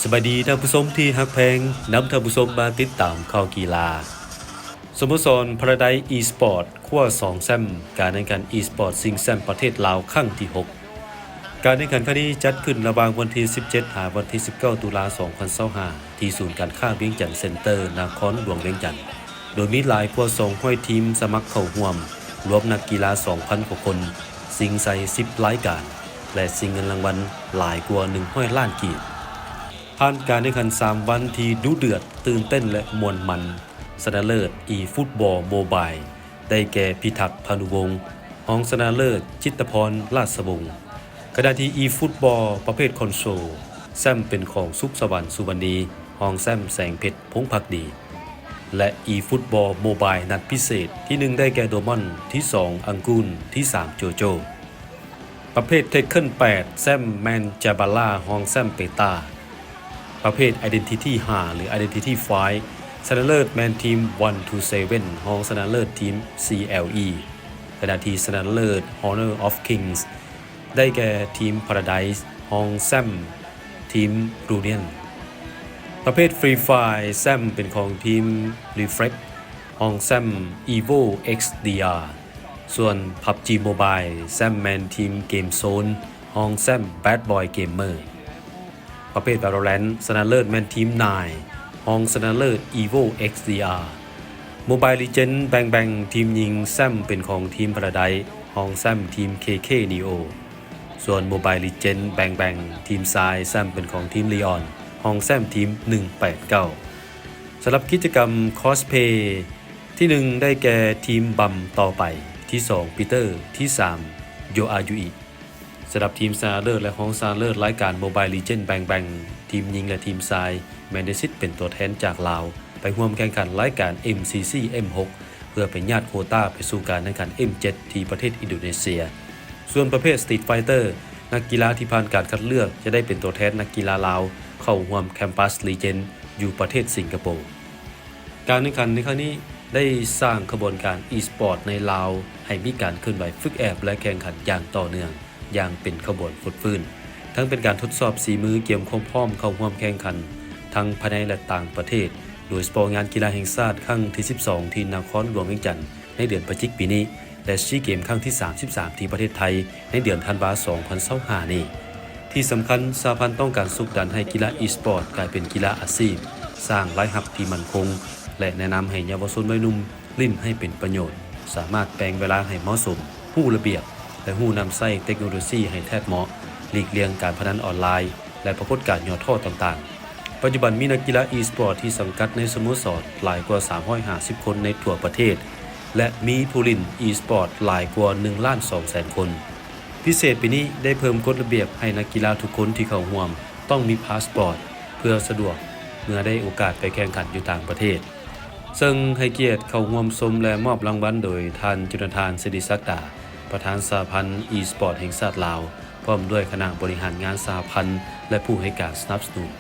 สวัสดีท่านผู้ชมที่ฮักแพงนำท่านผู้ชมมาติดตามข่าวกีฬาสโมสรพาราไดซ์อีสปอร์ตคว้า2แชมป์การแข่งขันอีสปอร์ตชิงแชมป์ประเทศลาวครั้งที่ 6การแข่งขันครั้งนี้จัดขึ้นระหว่างวันที่17หาวันที่19ตุลาคม2025ที่ศูนย์การค้าเวียงจันทน์เซ็นเตอร์นครหลวงเวียงจันทน์โดยมีหลายกว่า200ทีมสมัครเข้าร่วมรวมนักกีฬา 2,000 กว่าคนชิงใส่10รายการและชิงเงินรางวัลหลายกว่า100ล้านกีบผ่านการแข่งขัน3วันที่ดุเดือดตื่นเต้นและม่วนมันชนะเลิศอีฟุตบอลโมบายได้แก่พิทักษ์พานุวงศ์รองชนะเลิศจิตรพรราชวงศ์ขณะที่อีฟุตบอลประเภทคอนโซลแชมป์เป็นของสุขสวรรค์สุวรรณีรองแชมป์แสงเพชรพงษ์ภักดีและอีฟุตบอลโมบายนัดพิเศษที่1ได้แก่โดมอนที่2อังกูลที่3โจโจประเภทเทคเคิล8แชมป์แมนจาบาล่ารองแชมป์เปตาประเภท Identity 5 หรือ Identity 5ชนะเลิศแมนทีม1 to 7รองชนะเลิศทีม CLE ขณะที่ชนะเลิศ Honor of Kings ได้แก่ทีม Paradise รองแชมป์ทีม Runion ประเภท Free Fire แชมป์เป็นของทีม Reflect รองแชมป์ Evo XDR ส่วน PUBG Mobile แชมป์แมนทีม Game Zone รองแชมป์ Bad Boy Gamerประเภท Valorant ชนะเลิศแมนทีม9รองชนะเลิศ Evo XDR Mobile Legends แบ่งทีมยิงแชมป์เป็นของทีม Paradise รองแชมป์ทีม KK Neo ส่วน Mobile Legends แบ่งทีมทรายแชมป์เป็นของทีม Leon รองแชมป์ทีม189สำหรับกิจกรรม Cosplay ที่1ได้แก่ทีมบัมต่อไปที่2ปีเตอร์ที่3โยอายุอิสำหรับทีมชนะเลิศและรองชนะเลิศรายการ Mobile Legends แบ่งทีมยิงและทีมทรายแมนเดซิตเป็นตัวแทนจากลาวไปร่วมแข่งขันรายการ MCC M6 เพื่อเป็นญาติโควต้าไปสู่การแข่งขัน M7 ที่ประเทศอินโดนีเซียส่วนประเภท Street Fighter นักกีฬาที่ผ่านการคัดเลือกจะได้เป็นตัวแทนนักกีฬาลาวเข้าร่วมแคมปัส Legend อยู่ประเทศสิงคโปร์การแข่งขันในครั้งนี้ได้สร้างขบวนการ e-sport ในลาวให้มีการเคลื่อนไหวฝึกแอบและแข่งขันอย่างต่อเนื่องอย่างเป็นขบวนฟุดฟื้นทั้งเป็นการทดสอบสีมือเกี่ยมความพร้อมเข้าร่วมแข่งขันทั้งภายในและต่างประเทศโดยเฉพาะงานกีฬาแห่งชาติครั้งที่12ที่นครหลวงเวียงจันทน์ในเดือนพฤศจิกายนปีนี้และซีเกมครั้งที่33ที่ประเทศไทยในเดือนธันวาคม2025นี้ที่สำคัญสหพันธ์ต้องการสุกดันให้กีฬา e-sport กลายเป็นกีฬาอาชีพสร้างรายรับที่มั่นคงและแนะนำให้เยาวชนวัยหนุ่มลิ้นให้เป็นประโยชน์สามารถแปลงเวลาให้เหมาะสมผู้ระเบียบและผู้นำใช้เทคโนโลยีให้แทบเหมาะหลีกเลี่ยงการพนันออนไลน์และปรากฏการณ์ย่อท่อต่างๆปัจจุบันมีนักกีฬา e-sport ที่สังกัดในสโมสรหลายกว่า350คนในทั่วประเทศและมีผู้เล่น e-sport หลายกว่า 1,200,000 คนพิเศษปีนี้ได้เพิ่มกฎระเบียบให้นักกีฬาทุกคนที่เข้าร่วมต้องมีพาสปอร์ตเพื่อสะดวกเมื่อได้โอกาสไปแข่งขันอยู่ต่างประเทศซึ่งให้เกียรติเข้าร่วมชมและมอบรางวัลโดยท่านจุลธานสิริศักดาประธานสหพันธ์ e-sport แห่งชาติลาวพร้อมด้วยคณะบริหารงานสหพันธ์และผู้ให้การสนับสนุน